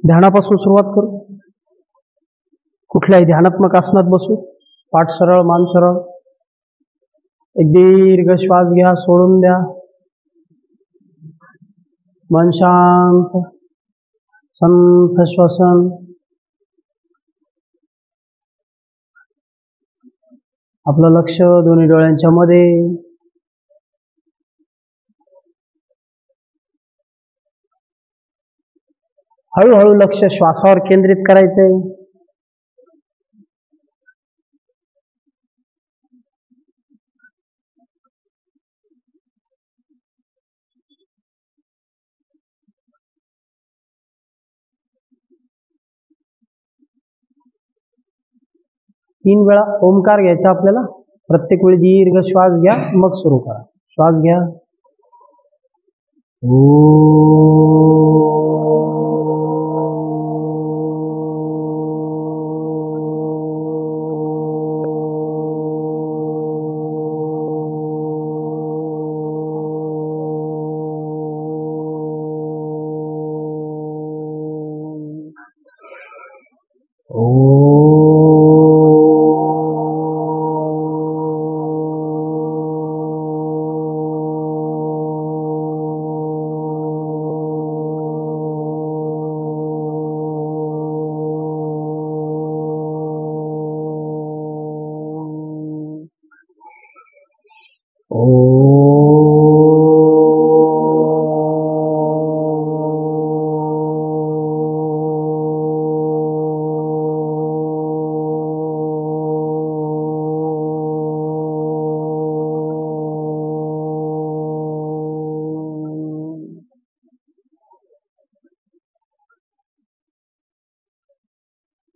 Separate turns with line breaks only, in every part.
ध्यानापासून सुरुवात करू. कुठल्याही ध्यानात्मक आसनात बसू. पाठ सरळ, मान सरळ. एक दीर्घ श्वास घ्या, सोडून द्या. मन शांत, संथ श्वसन. आपलं लक्ष दोन्ही डोळ्यांच्या मध्ये. हळूहळू लक्ष श्वासावर केंद्रित करायचंय. तीन वेळा ओमकार घ्यायचा आपल्याला. प्रत्येक वेळी दीर्घ श्वास घ्या, मग सुरू करा. श्वास घ्या.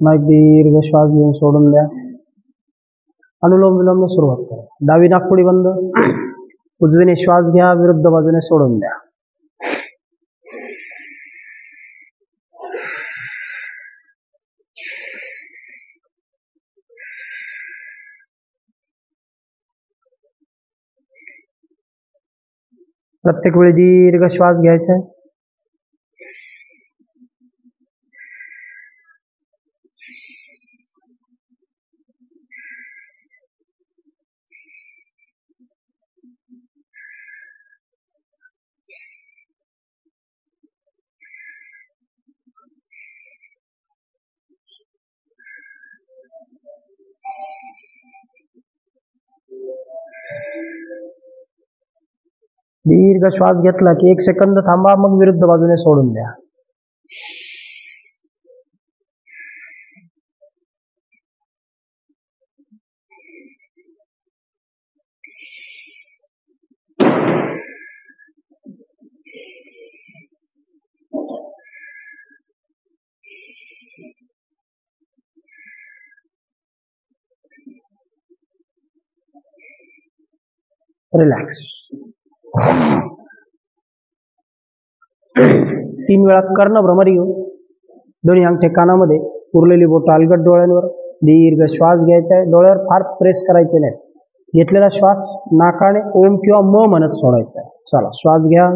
मग दीर्घ श्वास घेऊन सोडून द्या. अनुलोम विलोम सुरुवात करा. डावी नाकपुडी बंद. उजवीने श्वास घ्या, विरुद्ध बाजूने सोडून द्या. प्रत्येक वेळी दीर्घ श्वास घ्यायचा आहे. दीर्घ श्वास घेतला की 1 सेकंद थांबा, मग विरुद्ध बाजूने सोडून द्या. रिलॅक्स. 3 वेळा कर्ण भ्रमरी घेऊ. दोन्ही अंगठे कानामध्ये, उरलेली बोट अलगद डोळ्यांवर. दीर्घ श्वास घ्यायचा आहे. डोळ्यावर फार प्रेस करायचे नाही. घेतलेला श्वास नाकाने ओम किंवा म म्हणत सोडायचा आहे. चला, श्वास घ्या.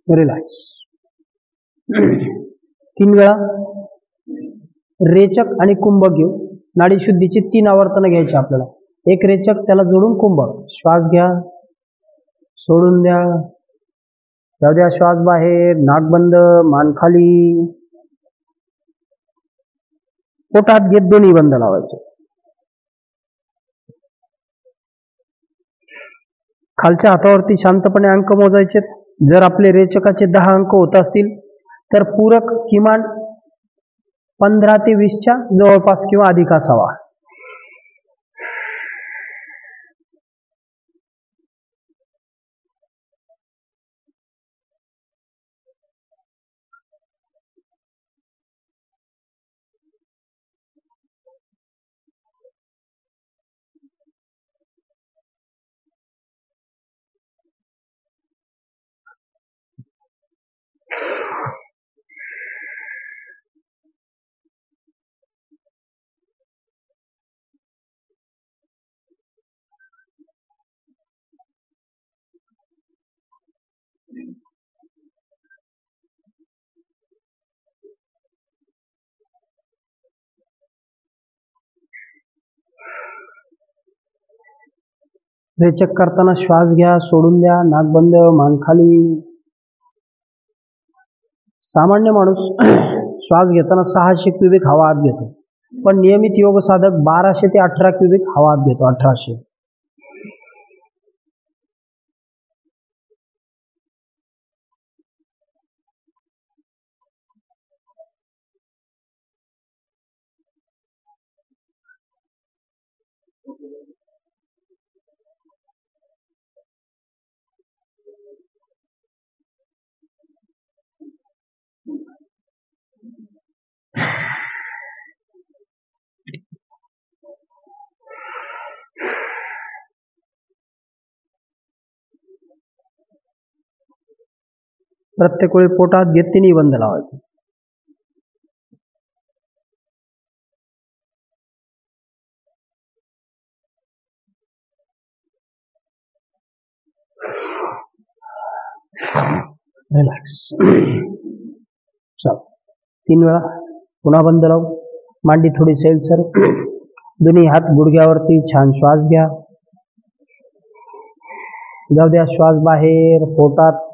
रिलॅक्स. 3 वेळा रेचक आणि कुंभक घेऊ. नाडी शुद्धीची 3 आवर्तनं घ्यायची आपल्याला. एक रेचक, त्याला जोडून कुंभक. श्वास घ्या, सोडून द्या. जाऊ द्या श्वास बाहेर. नाक बंद, मान खाली. पोटात घेत दोन्ही बंद लावायचे. खालच्या हातावरती शांतपणे अंक मोजायचे. जर आपले रेचकाचे 10 अंक होत असतील तर पूरक किमान 15 ते 20च्या जवळपास किंवा अधिक असावा. रेचक करताना श्वास घ्या, सोडून द्या, नाक बंद, मान खाली. सामान्य माणूस श्वास घेताना 600 क्युबिक हवा आत घेतो, पण नियमित योग साधक 1200 ते 18 क्युबिक हवा आत घेतो. 1800. प्रत्येक वेळी पोटात घेत तिन्ही बंद लावायचे. रिलॅक्स. चल 3 वेळा पुन्हा बंद लावू. मांडी थोडी सैल सर. दोन्ही हात गुडघ्यावरती. छान श्वास घ्या. जाऊ द्या श्वास बाहेर. पोटात,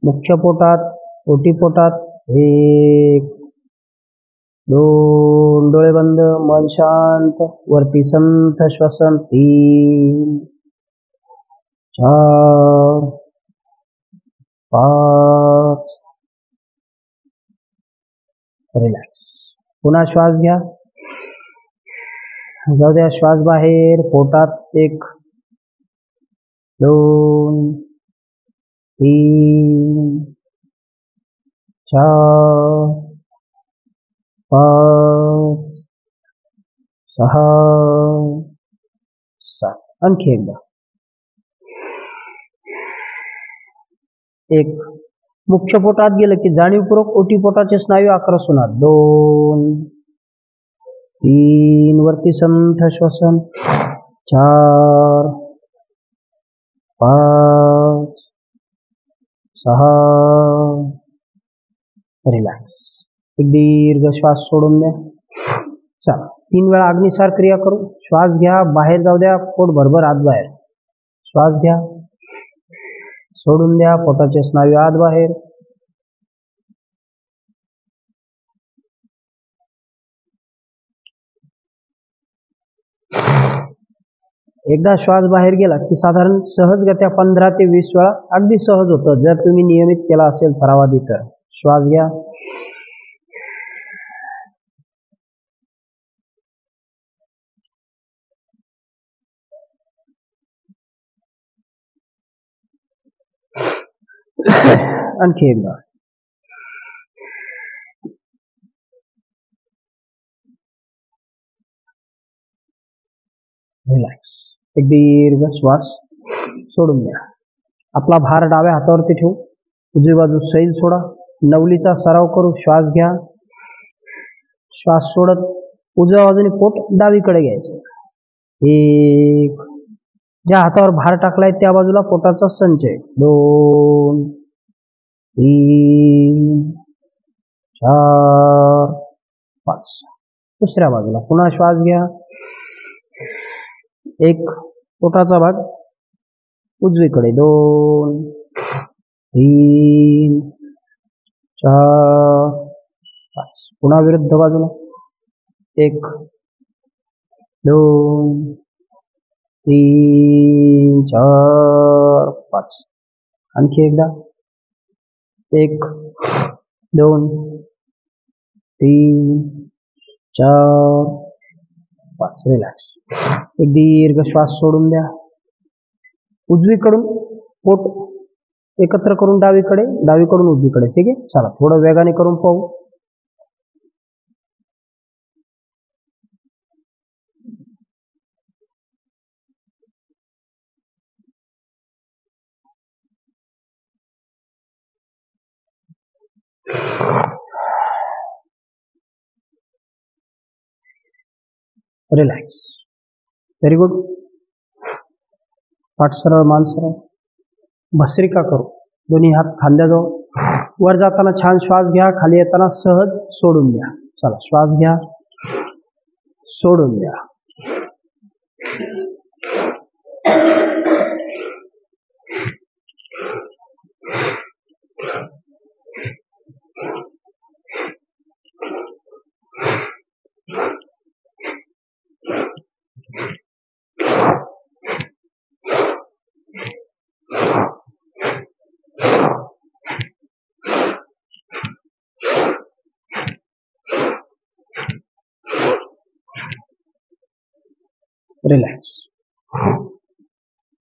मुख्य पोटात, ओटी पोटात. 1 2 डोळे बंद, मन शांत. वरती संथ श्वसन. 3 4 5. रिलॅक्स. पुन्हा श्वास घ्या. जाऊ द्या श्वास बाहेर. पोटात. 1 2 3 4 5 6 7. आणखी एकदा. 1 मुख्य पोटात गेलं की जाणीवपूर्वक ओटी पोटाचे स्नायू आक्रस होणार. 2 3 वरती संथ श्वसन. 4 5 6. रिलॅक्स. एक दीर्घ श्वास सोडून द्या. चला 3 वेळा अग्निसार क्रिया करू. श्वास घ्या, बाहेर जाऊ द्या. पोट भरभर आत बाहेर. श्वास घ्या, सोडून द्या. पोटाचे स्नायू आत बाहेर. एकदा श्वास बाहेर गेला की साधारण सहजगत्या 15 ते 20 वेळा अगदी सहज होतं, जर तुम्ही नियमित केला असेल सरावादी तर. श्वास घ्या. आणखी एकदा. रिलॅक्स. एक दीर्घ श्वास सोडून द्या. आपला भार डाव्या हातावरती ठेवू. उजवी बाजू सैल सोडा. नवलीचा सराव करू. श्वास घ्या. श्वास सोडत उजव्या बाजूने पोट डावीकडे घ्यायचं. 1 ज्या हातावर भार टाकलाय त्या बाजूला पोटाचा संचय. 2 3 4 5. दुसऱ्या बाजूला पुन्हा श्वास घ्या. 1 पोटाचा भाग उजवीकडे. 2 3 4 5. पुन्हा विरुद्ध बाजूला. 1 2 3 4 5. आणखी एकदा. 1 2 3 4 5. रिलॅक्स. एक दीर्घ श्वास सोडून द्या. उजवीकडून पोट एकत्र करून डावीकडे, डावीकडून उजवीकडे. ठीक आहे, चला थोडं वेगाने करून पाहू. रिलॅक्स. Very good. पाठ सरळ, मान सरळ. भस्त्रिका करू. दोन्ही हात खांद्याजवळ. वर जाताना छान श्वास घ्या, खाली येताना सहज सोडून द्या. चला, श्वास घ्या, सोडून द्या. रिलॅक्स.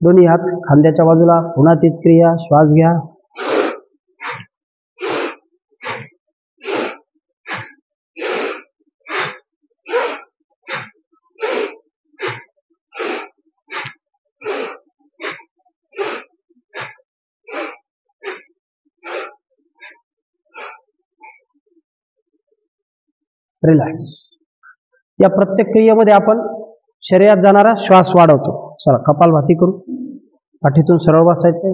दोन्ही हात खांद्याच्या बाजूला. पुन्हा तीच क्रिया. श्वास घ्या, रिलॅक्स. या प्रत्येक क्रियेमध्ये आपण शरीरात जाणारा श्वास वाढवतो. चला, कपालभाती करू. पाठीतून सरळ बसायचे.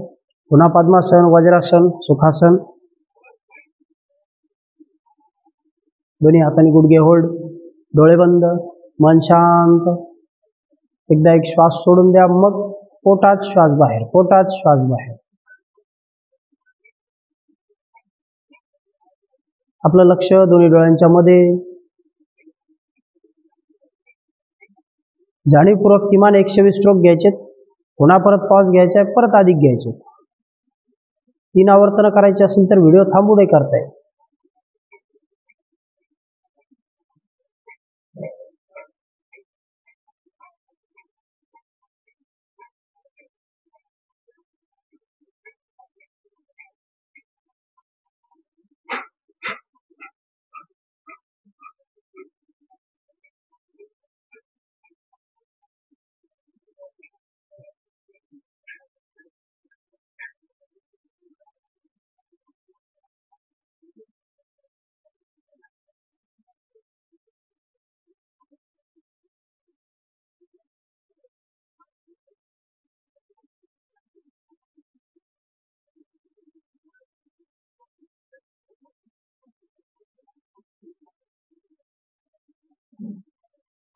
पुन्हा पद्मासन, वज्रासन, सुखासन. दोन्ही हातांनी गुडघे होल्ड. डोळे बंद. मन शांत. एकदा एक श्वास सोडून द्या. मग पोटात श्वास बाहेर, पोटात श्वास बाहेर. आपलं लक्ष दोन्ही डोळ्यांच्या मध्ये. जाणीवपूर्वक किमान 120 स्ट्रोक घ्यायचे. पुन्हा परत पॉज घ्यायचा आहे, परत अधिक घ्यायचे. 3 आवर्तन करायचे असेल तर व्हिडिओ थांबून करताय.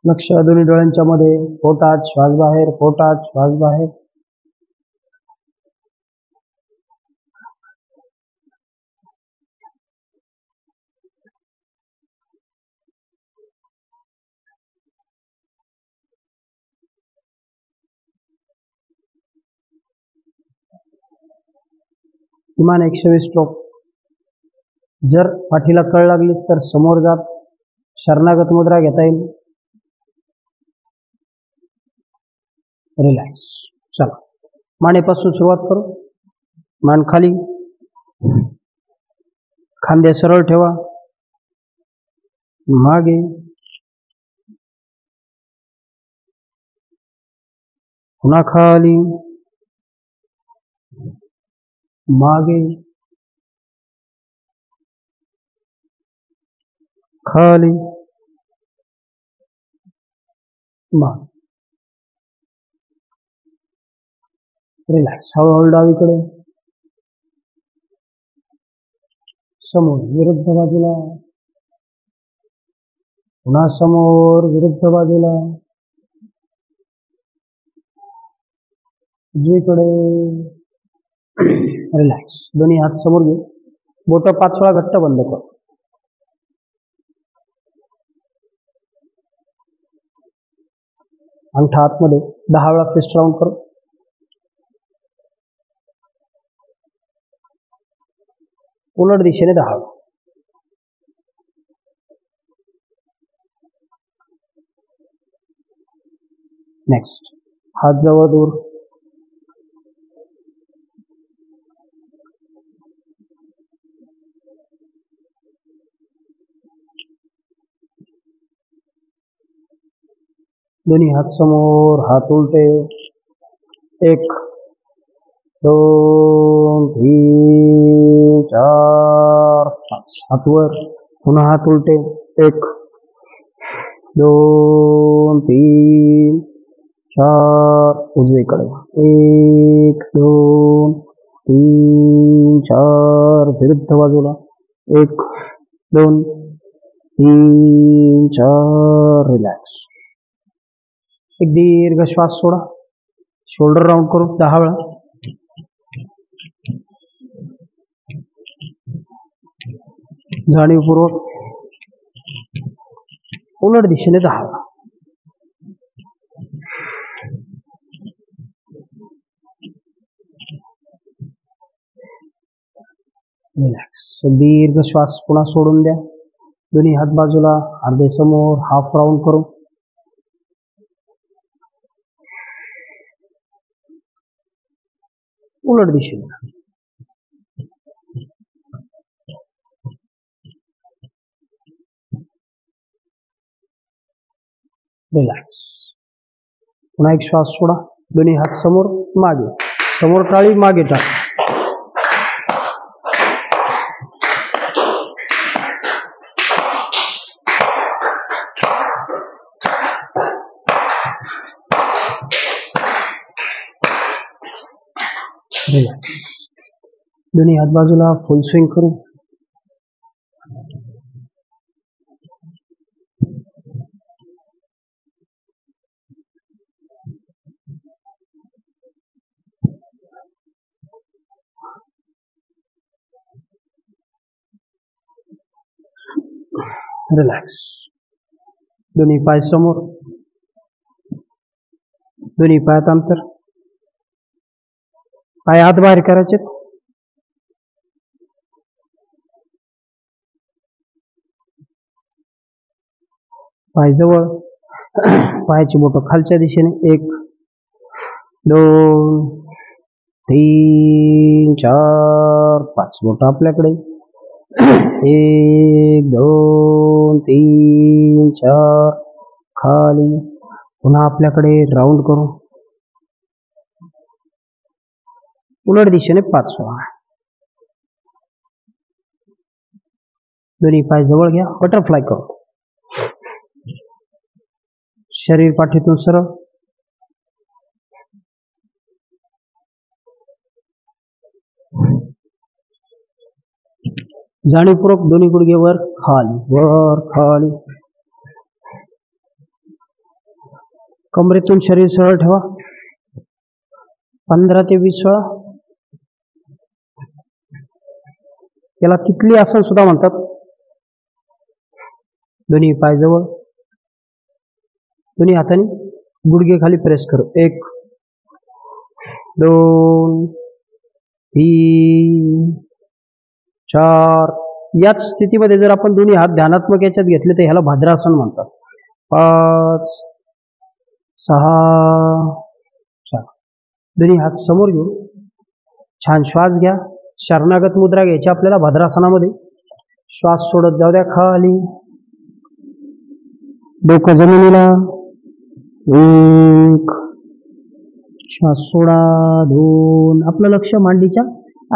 लक्ष दोन्ही डोळ्यांच्या मध्ये. पोटात श्वास बाहेर, पोटात श्वास बाहेर. किमान 120 स्ट्रोक. जर पाठीला कळ लागलीच तर समोर जात शरणागत मुद्रा घेता येईल. रिलॅक्स. चला, मानेपासून सुरुवात करू. मान खाली. खांदे सरळ ठेवा. मागे. पुन्हा खाली. मागे. खाली. मागे. रिलॅक्स. हळूहळू डावीकडे. समोर, विरुद्ध बाजूला. पुन्हा समोर, विरुद्ध बाजूला. उजवीकडे. रिलॅक्स. दोन्ही हात समोर घे. बोट 5 वेळा घट्ट बंद कर. अंगठा आतमध्ये 10 वेळा फिस्ट राऊंड कर. उलट दिशेने 10 वेळा. नेक्स्ट हात जवळ दूर. दोन्ही हात समोर, हात उलटे. 1 2 3 4 5. हात वर. पुन्हा हात उलटे. 1 2 3 4. उजवीकडे. 1 2 3 4. विरुद्ध बाजूला. 1 2 3 4. रिलॅक्स. एक दीर्घ श्वास सोडा. शोल्डर राउंड करू 10 वेळा. जाणीवपूर्वक उलट दिशेने 10 वेळा. रिलॅक्स. दीर्घ श्वास पुन्हा सोडून द्या. दोन्ही हात बाजूला, अर्धे समोर, हाफ राउंड करू. उलट दिशेने. रिलॅक्स. पुन्हा एक श्वास सोडा. दोन्ही हात समोर, मागे. समोर टाळी, मागे टाळी. रिलॅक्स. दोन्ही हात बाजूला, फुल स्विंग करू. रिलॅक्स. दोन्ही पाय समोर, दोन्ही पायात अंतर. पाय हात बाहेर करायचे. पाय जवळ. पायाची बोटं खालच्या दिशेने. 1 2 3 4 5. बोटं आपल्याकडे. 1 2 3 4. खाली. पुन्हा आपल्याकडे राउंड करू. उलट दिशेने 5 वेळा. दोन्ही पाय जवळ घ्या. बटरफ्लाय करू. शरीर पाठीतून सरळ. जाणीवपूर्वक दोन्ही गुडघे वर खाली, वर खाली. कमरेतून शरीर सरळ ठेवा. 15 ते 20 वेळा. याला तिथली आसन सुद्धा म्हणतात. दोन्ही पाय जवळ. दोन्ही हाताने गुडघे खाली प्रेस करू. 1 2 3 4. याच स्थितीमध्ये जर आपण दोन्ही हात ध्यानात्मक याच्यात घेतले तर ह्याला भद्रासन म्हणतात. 5 6 7. दोन्ही हात समोर घेऊ. छान श्वास घ्या. शरणागत मुद्रा घ्यायची आपल्याला भद्रासनामध्ये. श्वास सोडत जाऊ द्या खाली. डोकं जमिनीला. 1. श्वास सोडा. 2. आपलं लक्ष मांडीच्या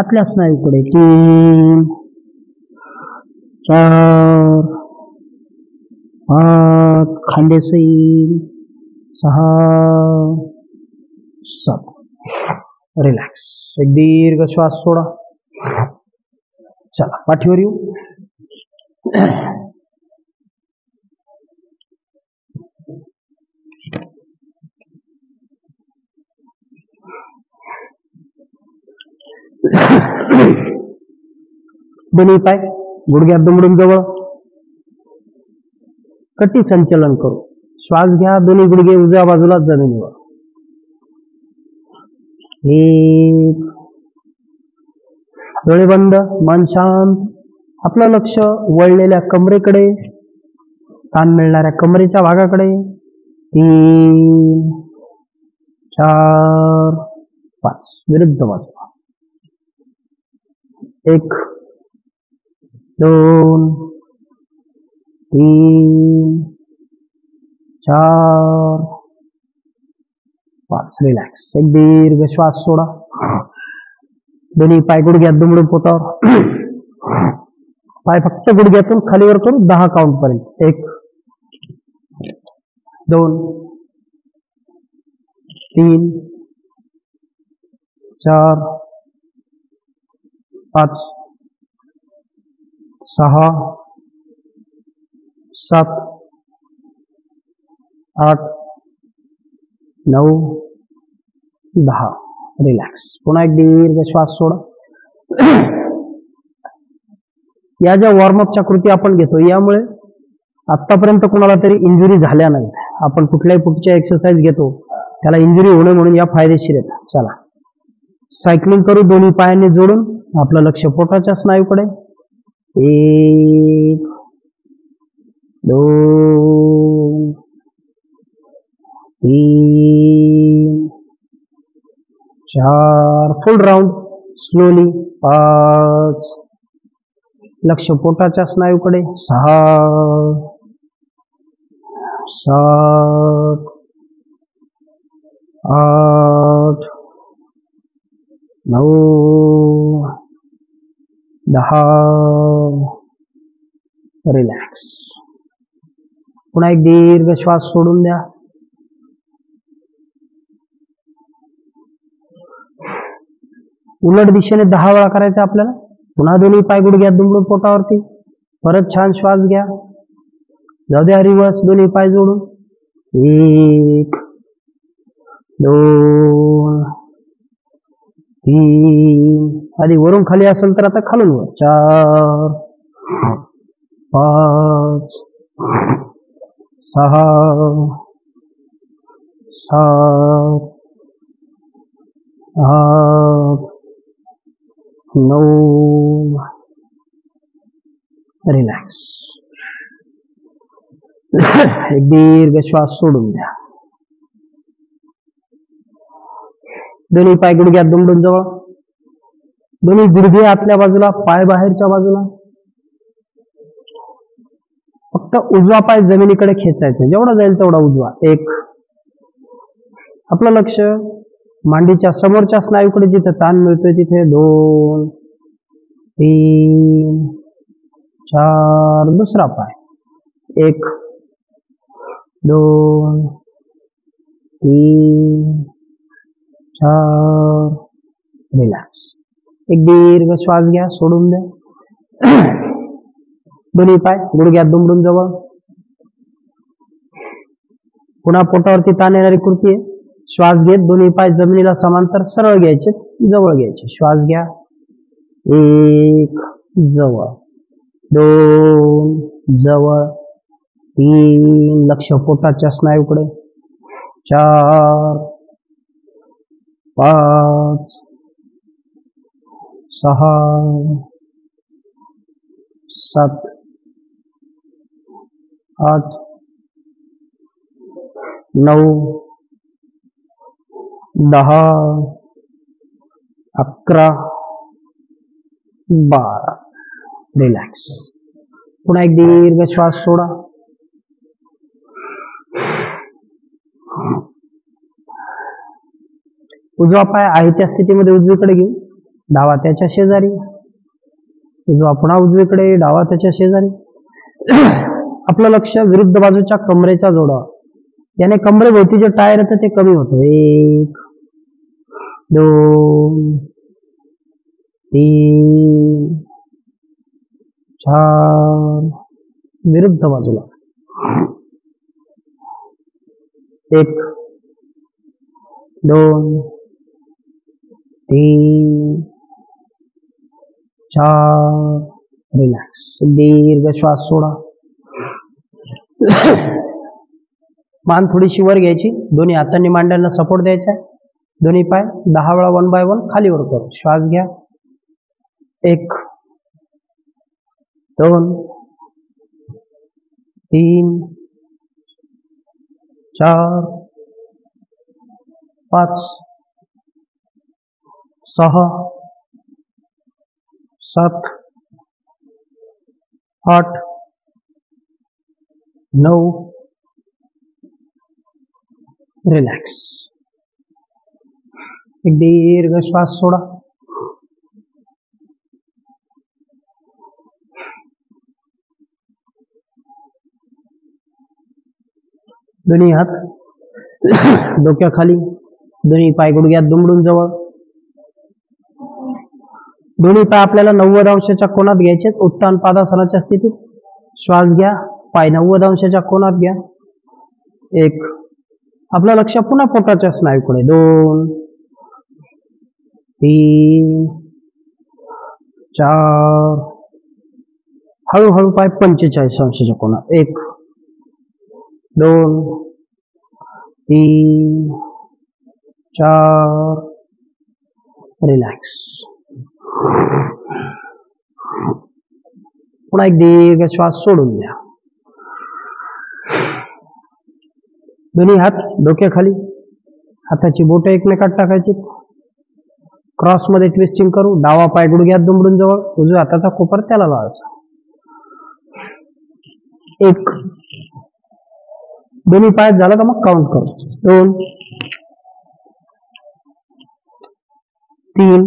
आतल्या स्नायूकडे. 3 4 5. खांदे सैल. 6 7. रिलॅक्स. एक दीर्घ श्वास सोडा. चला पाठीवर येऊ. दोन्ही पाय गुडघ्यात दुमडून जवळ. कटी संचलन करू. श्वास घ्या. दोन्ही गुडघे उजव्या बाजूला जमिनीवर. 1. डोळे बंद. मन शांत. आपलं लक्ष वळलेल्या कमरेकडे, ताण मिळणाऱ्या कमरेच्या भागाकडे. 3 4 5 विरुद्ध बाजूला 1 2 3 4 5 रिलॅक्स. एक दीर्घ श्वास सोडा. दोन्ही पाय गुडघ्यात दुमडून पोटावर. पाय फक्त गुडघ्यातून खालीवर करून 10 काउंट पर्यंत. 1 2 3 4 5 6 7 8 9 10. रिलॅक्स. पुन्हा एक दीर्घ श्वास सोडा. या ज्या वॉर्मअपच्या कृती आपण घेतो यामुळे आतापर्यंत कोणाला तरी इंजुरी झाल्या नाहीत. आपण कुठल्याही पुढच्या एक्सरसाइज घेतो त्याला इंजुरी होणे म्हणून या फायदेशीर आहेत. चला सायकलिंग करू दोन्ही पायांनी जोडून. आपलं लक्ष पोटाच्या स्नायूकडे. 1 2 3 4 फुल राउंड. स्लोली. 5 लक्ष पोटाच्या स्नायूकडे. 6 7 8 9 10. रिलॅक्स. पुन्हा एक दीर्घ श्वास सोडून द्या. उलट दिशेने 10 वेळा करायचं आपल्याला. पुन्हा दोन्ही पाय गुडघ्यात दुमडून पोटावरती. परत छान श्वास घ्या. जाऊ द्या रिवर्स. दोन्ही पाय जोडून. 1 2 3 आधी वरून खाली असेल तर आता खालून वर. 4 5 6 7 8 9. रिलॅक्स. एक दीर्घ श्वास सोडून द्या. दोन्ही पाय गुडघ्यात दुमडून जवळ. दोन्ही गुडघे आतल्या बाजूला, पाय बाहेरच्या बाजूला. फक्त उजवा पाय जमिनीकडे खेचायचा. जेवढा जाईल तेवढा उजवा. 1 आपलं लक्ष मांडीच्या समोरच्या स्नायूकडे जिथे ताण मिळतोय तिथे. 2 3 4 दुसरा पाय. 1 2 3 4. रिलॅक्स. एक दीर्घ श्वास घ्या. सोडून द्या. दोन्ही पाय गुडघ्यात दुमडून जवळ. पुन्हा पोटावरती ताण येणारी कृती आहे. श्वास घेत दोन्ही पाय जमिनीला समांतर सरळ घ्यायचे, जवळ घ्यायचे. श्वास घ्या. 1 जवळ. 2 जवळ. 3 लक्ष पोटाच्या स्नायूकडे. 4 5 6 7 8 9 10 11 12. रिलॅक्स. पुन्हा एक दीर्घ श्वास सोडा. उजवा पाय आहे त्या स्थितीमध्ये उजवीकडे घेऊ. डावा त्याच्या शेजारी. उजवा पुन्हा उजवीकडे, डावा त्याच्या शेजारी. आपलं लक्ष विरुद्ध बाजूच्या कमरेच्या जोडावर. याने कमरेभोवती जे टायर येतं ते कमी होतं. 1 2 3 4 विरुद्ध बाजूला. 1 2 3 4. रिलॅक्स. दीर्घ श्वास सोडा. मान थोडीशी वर घ्यायची. दोन्ही हातांनी मांड्यांना सपोर्ट द्यायचा. दोन्ही पाय 10 वेळा 1 बाय 1 खाली वर करू. श्वास घ्या. 1 2 3 4 5 6 7 8 9 रिलॅक्स. एक दीर्घ श्वास सोडा. दोन्ही हात डोक्याखाली, दोन्ही पाय गुडघ्यात दुमडून जवळ. दोन्ही पाय आपल्याला 90 अंशाच्या कोनात घ्यायचे. उत्तान पादासनाच्या स्थितीत श्वास घ्या, पाय 90 अंशाच्या कोनात घ्या. एक. आपलं लक्ष पुन्हा पोटाच्या स्नायूकडे. 2 3 4. हळूहळू पाय 45 अंशाच्या कोनात. 1 2 3 4. रिलॅक्स. पुन्हा एक दीर्घ श्वास सोडून द्या. दोन्ही हात डोक्याखाली, हाताची बोटं एकमेकात टाकायची. क्रॉस मध्ये ट्विस्टिंग करू. डावा पाय गुडघ्यात दुमडून जवळ, उजव्या हाताचा कोपर त्याला लावायचा. 1. दोन्ही पायात झालं का मग काउंट करू. 2 3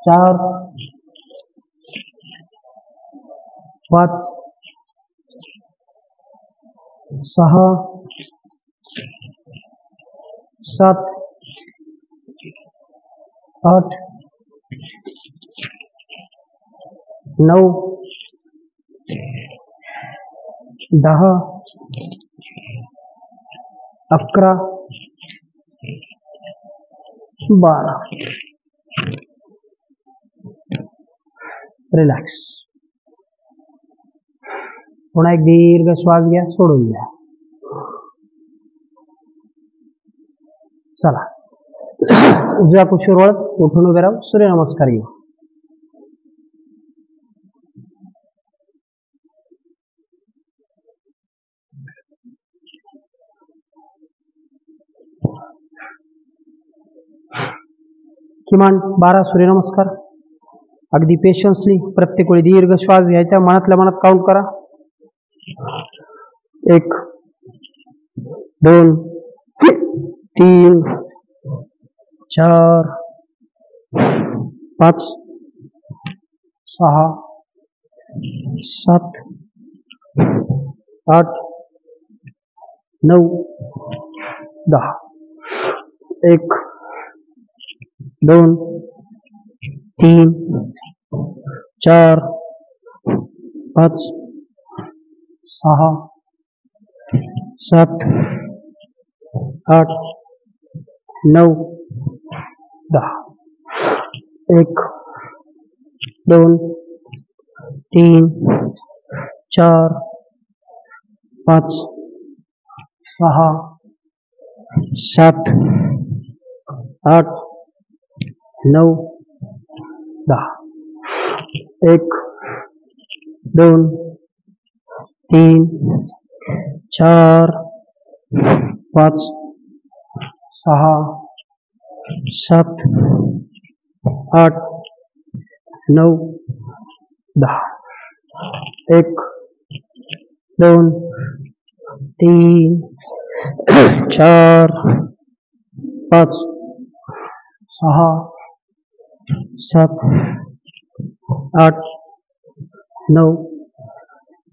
4 5 6 7 8 9 10 11 12. रिलॅक्स. पुन्हा एक दीर्घ श्वास घ्या, सोडून द्या. चला, उजव्या कुशीवर वळत उठून उभे राहू. सूर्यनमस्कार घेऊ. किमान 12 सूर्यनमस्कार. अगदी पेशन्सली प्रत्येक वेळी दीर्घ श्वास घ्यायचा. मनातल्या मनात काउंट करा. 1 2 3 4 5 6 7 8 9 10. 1 2 3 4 5 6 7 8 9 10. 1 2 3 4 5 6 7 8 9 10. 1 2 3 4 5 6 7 8 9 10. 1 2 3 4 5 6 7 8 9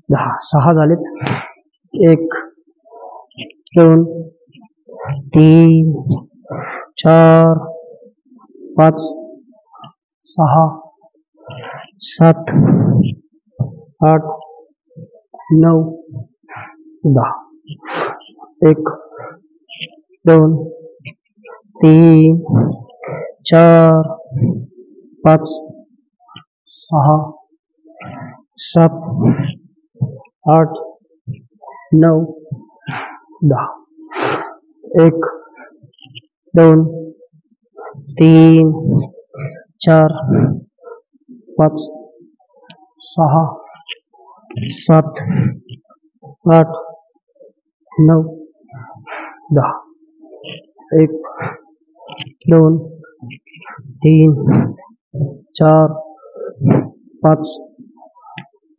10. 6 झालेत. 1 2 3 4 5 6 7 8 9 10. 1 2 3 4 5 6 7 8 9 10. 1 2 3 4 5 6 7 8 9 10. 1 2 3 4 5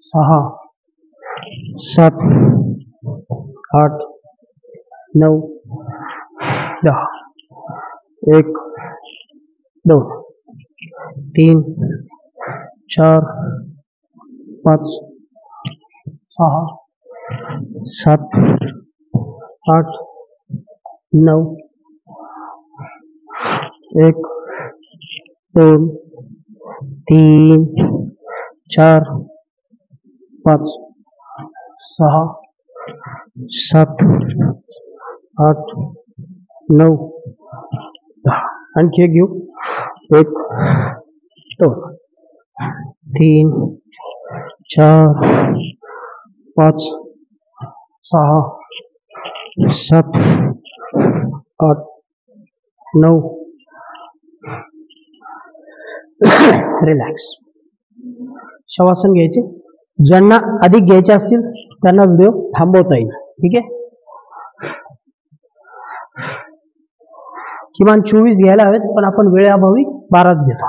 6 7 8 9 10. 1 2 3 4 5 6 7 8 9 1 2 3 4 5 6 7 8 9 10. आणखी एक घेऊ. 1 2 3 4 5 6 7 8 9. रिलॅक्स. शवासन घ्यायचे. ज्यांना अधिक घ्यायचे असतील त्यांना व्हिडिओ थांबवता येईल. ठीक आहे. किमान 24 घ्यायला हवेत, पण आपण वेळेअभावी 12च घेतो.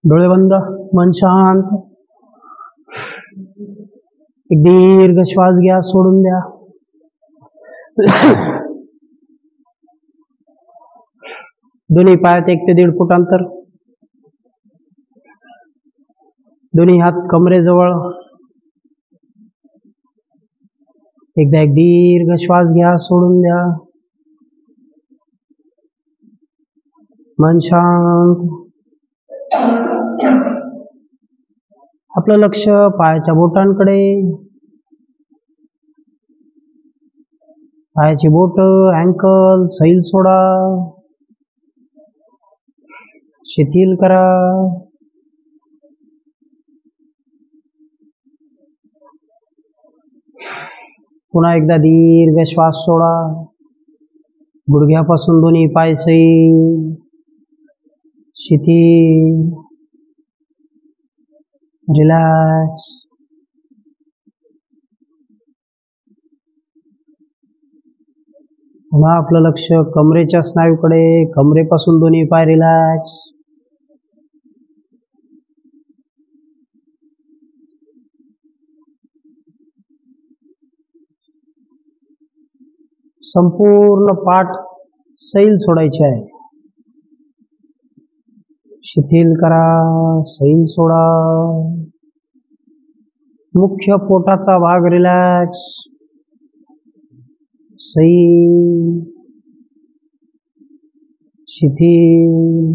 डोळे बंद, मन शांत. एक दीर्घ श्वास घ्या, सोडून द्या. दोन्ही पायात 1 ते 1.5 फूट अंतर. दोन्ही हात कमरेजवळ. एकदा एक दीर्घ श्वास घ्या, सोडून द्या. मन शांत. आपलं लक्ष पायाच्या बोटांकडे. पायाची बोट, अँकल, सैल सोडा, शिथिल करा. पुन्हा एकदा दीर्घ श्वास सोडा. गुडघ्यापासून दोन्ही पाय सैल, शिथिल, रिलॅक्स. पुन्हा आपलं लक्ष कमरेच्या स्नायूकडे. कमरेपासून दोन्ही पाय रिलॅक्स. संपूर्ण पाठ सैल सोडायचे आहे. शिथिल करा, सैल सोडा. मुख्य पोटाचा भाग रिलॅक्स, सैल, शिथिल.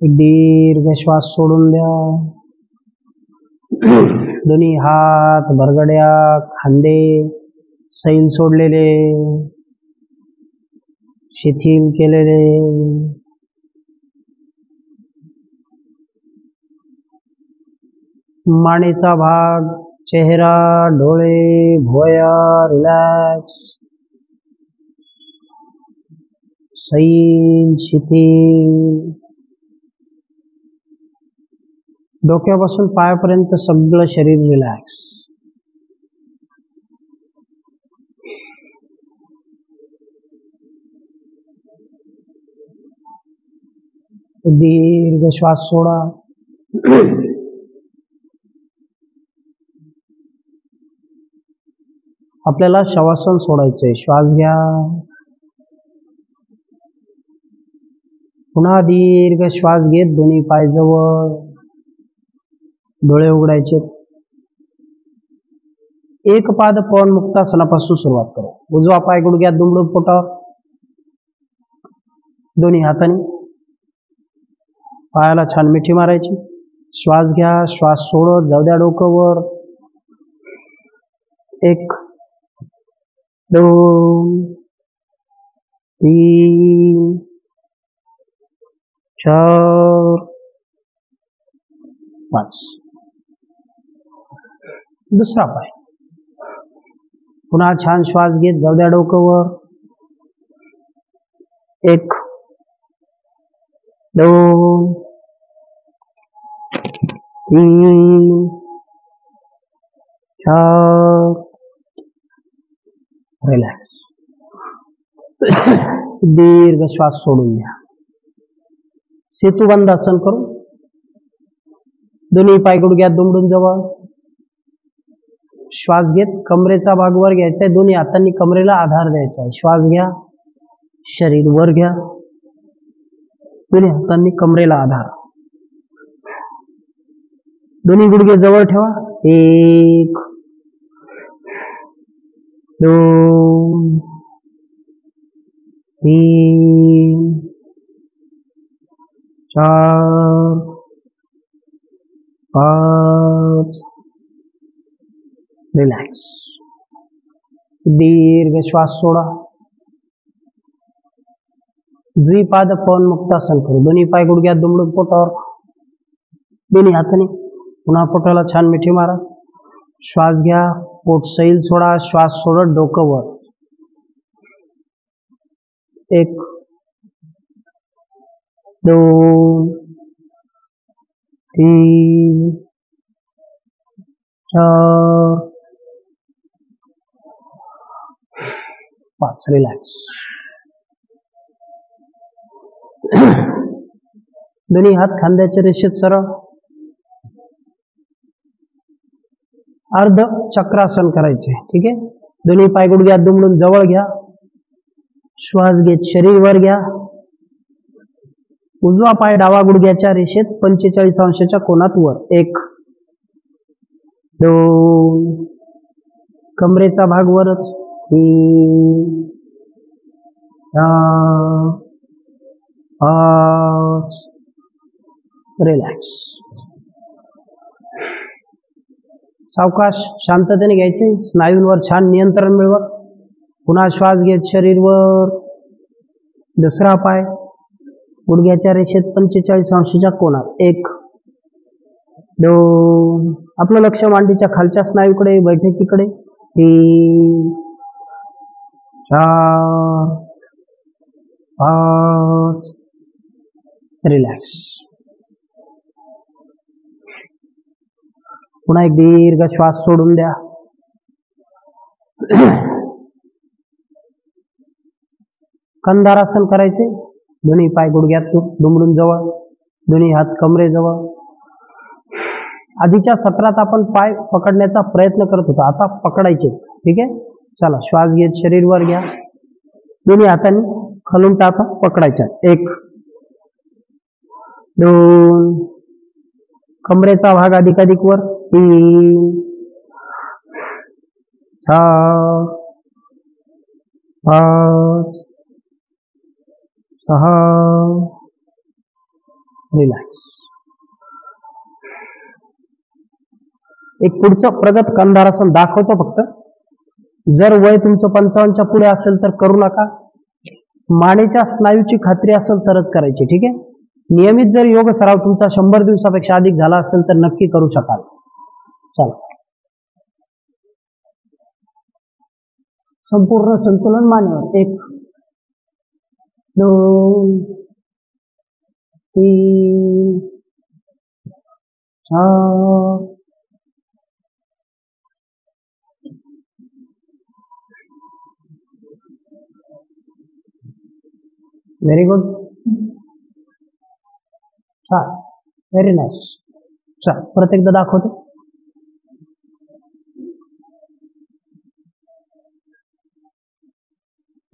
एक दीर्घ श्वास सोडून द्या. दोन्ही हात, बरगड्या, खांदे सैल सोडलेले, शिथिल केलेले. मानेचा भाग, चेहरा, डोळे, भुवया रिलॅक्स, सैल, शिथिल. डोक्यापासून पायापर्यंत सगळं शरीर रिलॅक्स. दीर्घ श्वास सोडा. आपल्याला शवासन सोडायचंय. श्वास घ्या. पुन्हा दीर्घ श्वास घेत दोन्ही पाय जवळ, डोळे उघडायचे. एक पाद पवन मुक्तासनापासून सुरुवात करू. उजवा पाय गुडघ्यात दुमडून पोटावर, दोन्ही हाताने पायाला छान मिठी मारायची. श्वास घ्या. श्वास सोडत जाऊ द्या डोकं वर. 1 2 3 4 5. दुसरा पाय. पुन्हा छान श्वास घेत जाऊ द्या डोकं वर. 1 2 3 4 रिलॅक्स. दीर्घ श्वास सोडून द्या. सेतुबंध आसन करू. दोन्ही पाय गुडघ्यात दुमडून जवळ. श्वास घेत कमरेचा भाग वर घ्यायचा आहे. दोन्ही हातांनी कमरेला आधार द्यायचा आहे. श्वास घ्या, शरीर वर घ्या, दोन्ही हातांनी कमरेला आधार. दोन्ही गुडघे जवळ ठेवा. 1 2 3 4 5. रिलॅक्स. दीर्घ श्वास सोडा. द्विपाद पवन मुक्तासन करू. दोन्ही पाय गुडघ्यात दुमडून पोटावर. दोन्ही हाताने पुन्हा पोटाला छान मिठी मारा. श्वास घ्या, पोट सैल सोडा. श्वास सोडत डोकं वर. 1 2 3 4 5. रिलॅक्स. दोन्ही हात खांद्याच्या रेषेत सरळ. अर्ध चक्रासन करायचे. ठीक आहे. दोन्ही पाय गुडघ्यात दुमडून जवळ घ्या. श्वास घेत शरीर वर घ्या. उजवा पाय डावा गुडघ्याच्या रेषेत 45 अंशाच्या कोनात वर. 1 2 कमरेचा भाग वरच. 3 4 5. रिलॅक्स. सावकाश शांततेने घ्यायचे. स्नायूंवर छान नियंत्रण मिळवत पुन्हा श्वास घेत शरीर वर. दुसरा पाय गुडघ्याच्या रेषेत 45 अंशाच्या कोनात. 1 2. आपलं लक्ष मांडीच्या खालच्या स्नायूकडे, बैठकीकडे. 3 4 5. रिलॅक्स. पुन्हा एक दीर्घ श्वास सोडून द्या. कंधारासन करायचे. दोन्ही पाय गुडघ्यात दुमडून जवळ. दोन्ही हात कमरेजवळ. आधीच्या सत्रात आपण पाय पकडण्याचा प्रयत्न करत होतो. आता पकडायचे. ठीक आहे. चला, श्वास घेत शरीर वर घ्या. दोन्ही हातांनी खालून टाचा पकडायच्या. 1 2 कमरेचा भाग अधिकाधिक वर. 3 4 5 6. रिलॅक्स. एक पुढचं प्रगत कंधारासन दाखवतो फक्त. जर वय तुमचं 55च्या पुढे असेल तर करू नका. मानेच्या स्नायूची खात्री असेल तरच करायची. ठीक आहे. नियमित जर योग सराव तुमचा 100 दिवसापेक्षा अधिक झाला असेल तर नक्की करू शकाल. चला, संपूर्ण संतुलन मानेवर. 1 2 3 4 व्हेरी गुड. छान. Very nice. चल, परत एकदा दाखवते.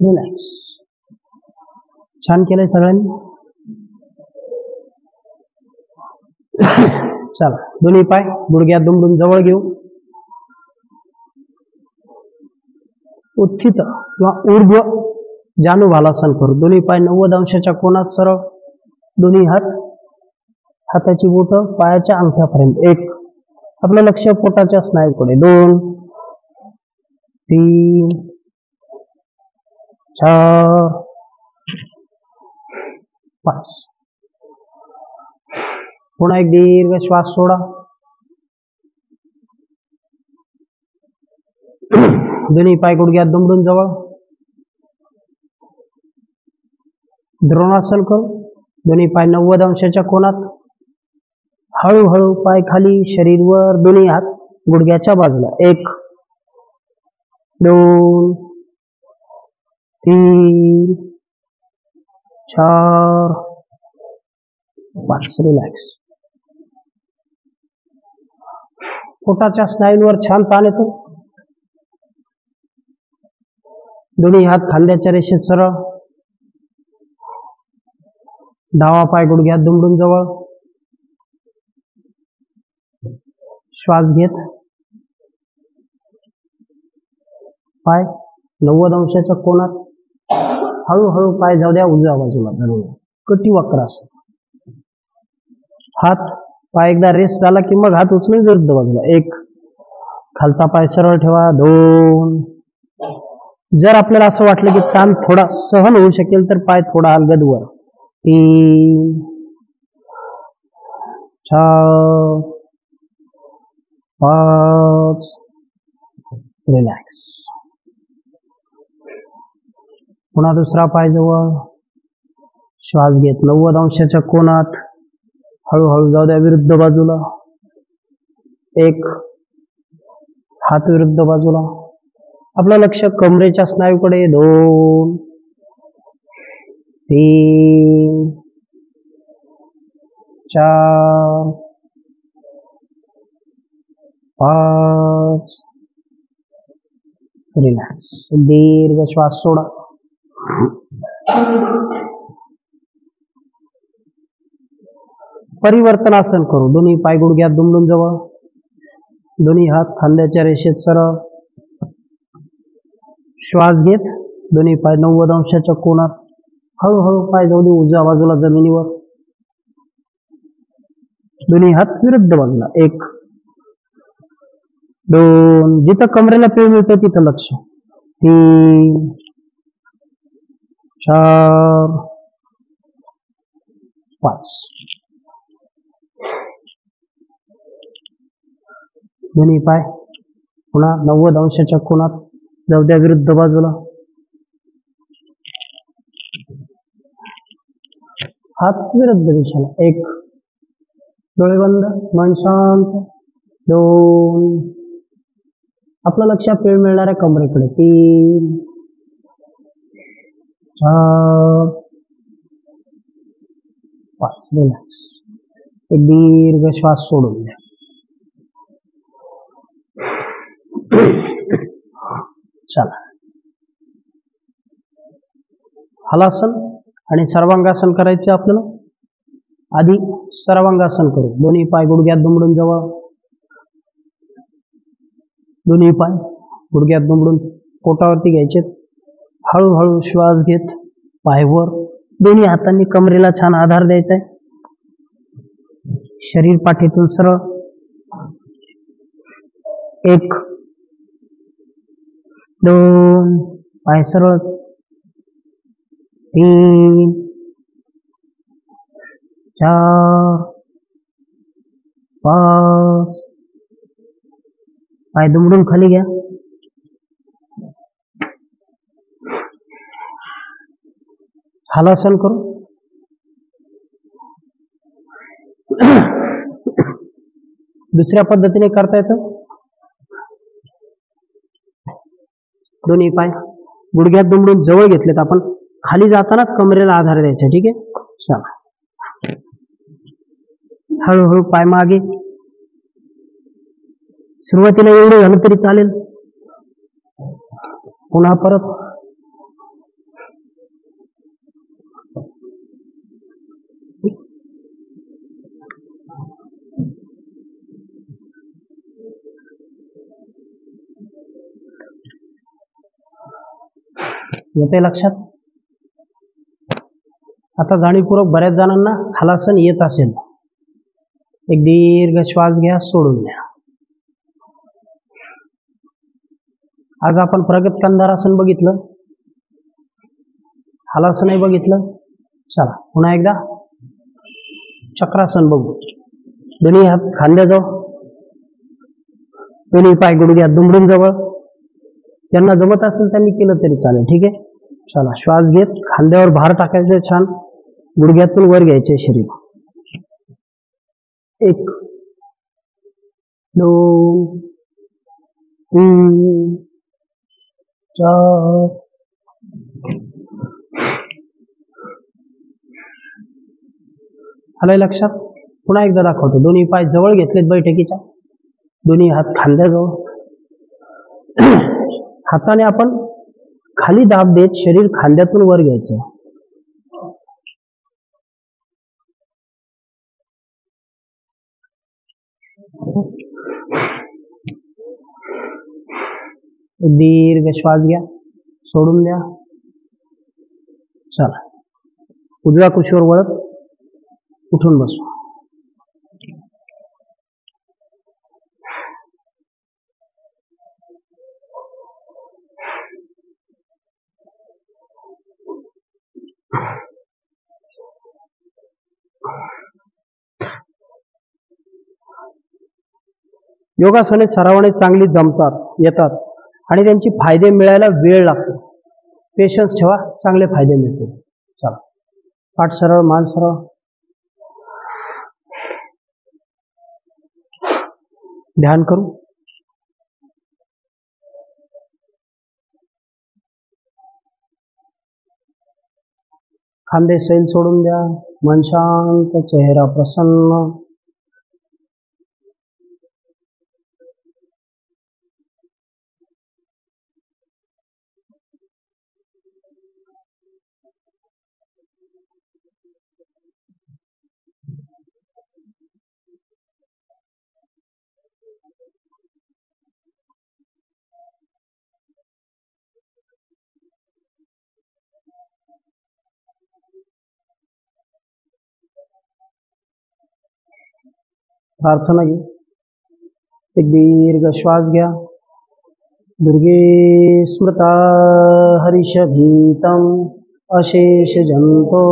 रिलॅक्स. छान केलंय सगळ्यांनी. चला, दोन्ही पाय गुडघ्यात दुमडून जवळ घेऊ. उत्थित किंवा ऊर्ध्व जानुभालासन करू. दोन्ही पाय 90 अंशाच्या कोनात सरळ. दोन्ही हात हाताची बोट पायाच्या अंगठ्यापर्यंत. 1 आपलं लक्ष पोटाच्या स्नायूकडे. 2 3 4 5. पुन्हा एक दीर्घ श्वास सोडा. दोन्ही पाय गुडघ्यात दुमडून जवळ. द्रोणासन करू. दोन्ही पाय 90 अंशाच्या कोनात. हळूहळू पाय खाली, शरीर वर, दोन्ही हात गुडघ्याच्या बाजूला. 1 2 3 4 5. रिलॅक्स. पोटाच्या स्नायूंवर छान ताण येतो. दोन्ही हात खांद्याच्या रेषेत सरळ. डावा पाय गुडघ्यात दुमडून जवळ. श्वास घेत पाय 90 अंशाच्या कोनात. हळूहळू पाय जाऊ द्या उजव्या बाजूला धरून. कटी वक्रासन. हात पाय एकदा रेस्ट झाला की मग हात उचलून विरुद्ध बाजूला. 1 खालचा पाय सरळ ठेवा. 2 जर आपल्याला असं वाटलं की ताण थोडा सहन होऊ शकेल तर पाय थोडा हलगद वर. 3 4 5. रिलॅक्स. पुन्हा दुसरा पाय जवळ. श्वास घेत 90 अंशाच्या कोनात. हळूहळू जाऊ द्या विरुद्ध बाजूला. 1 हात विरुद्ध बाजूला. आपलं लक्ष कमरेच्या स्नायूकडे. 2 3 4 5. रिलॅक्स. दीर्घ श्वास सोडा. परिवर्तनासन करू. दोन्ही पाय गुडघ्यात दुमडून जवळ. दोन्ही हात खांद्याच्या रेषेत सरळ. श्वास घेत दोन्ही पाय 90 अंशाच्या कोनात. हळूहळू पाय जाऊ दे उजव्या बाजूला जमिनीवर. दोन्ही हात विरुद्ध बाजूला. 1 2 जिथं कमरेला पीळ मिळते तिथं लक्ष. 3 4 5. दोन्ही पाय पुन्हा 90 अंशाच्या कोनात. जाऊ द्या विरुद्ध बाजूला. हात विरुद्ध दिशेला. 1 डोळे बंद, मन शांत. 2 आपलं लक्ष पीळ मिळणाऱ्या कमरेकडे. 3 4 5. रिलॅक्स. एक दीर्घ श्वास सोडून द्या. चला हलासन आणि सर्वांगासन करायचे आपल्याला. आधी सर्वांगासन करू. दोन्ही पाय गुडघ्यात दुमडून जवळ. दोन्ही पाय गुडघ्यात दुमडून पोटावरती घ्यायचे. हळूहळू श्वास घेत पाय वर. दोन्ही हातांनी कमरेला छान आधार द्यायचा आहे. शरीर पाठीतून सरळ. 1 2 पाय सरळ. 3 4 5. पाय दुमडून खाली घ्या. हलासन करू. दुसऱ्या पद्धतीने करता येतं. दोन्ही पाय गुडघ्यात दुमडून जवळ घेतलेत आपण. खाली जाताना कमरेला आधार द्यायचा. ठीक आहे. चला हळूहळू पाय मागे. सुरुवातीला एवढं झालं तरी चालेल. पुन्हा परत. येते लक्षात. आता जाणीवपूर्वक बऱ्याच जणांना हलासन येत असेल. एक दीर्घ श्वास घ्या, सोडून द्या. आज आपण प्रगत कंधारासन बघितलं, हलासनही बघितलं. चला पुन्हा एकदा चक्रासन बघू. दोन्ही हात खांद्याजवळ. दोन्ही पाय गुडघ्यात दुमडून जवळ. ज्यांना जमत असेल त्यांनी केलं तरी चालेल. ठीक आहे. चला श्वास घेत खांद्यावर भार टाकायचे. छान गुडघ्यातून वर घ्यायचे शरीर. 1 2 3 4. आलंय लक्षात? पुन्हा एकदा दाखवतो. दोन्ही पाय जवळ घेतलेत बैठकीच्या, दोन्ही हात खांद्याजवळ. हाताने आपण खाली दाब देत शरीर खांद्यातून वर घ्यायचं. दीर्घ श्वास घ्या, सोडून द्या. चला, उजव्या कुशीवर वळत उठून बसू. योगासने सरावाने चांगली जमतात, येतात आणि त्यांची फायदे मिळायला वेळ लागतो. पेशन्स ठेवा, चांगले फायदे मिळतील. चला, पाठ सरळ, मान सरळ. ध्यान करू. खांदे सैल सोडून द्या. मन शांत, चेहरा प्रसन्न. प्रार्थना घे. एक दीर्घ श्वास घ्या. दुर्गे स्मृता हरिषभीतम अशेष जंतो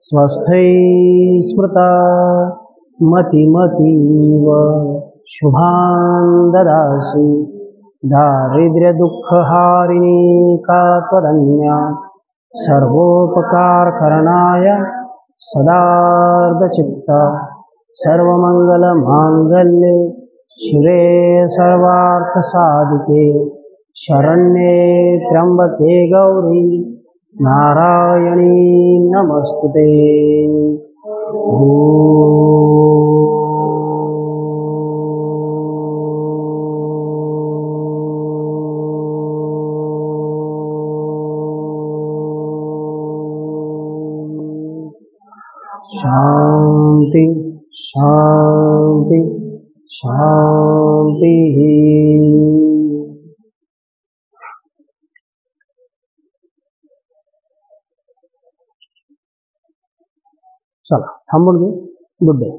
स्वस्थै स्मृता मतिमतीव शुभान ददासि. दारिद्र्य दुःखहारिणी का त्वदन्या सर्वोपकार करणाय सदार्धचित्ता सर्वमंगल मांगल्ये शिवे सर्वार्थसाधिके शरण्ये त्र्यंबके गौरी नारायणी नमस्तुते. शांति शांति शांति. चला, थांबून घे. Good day.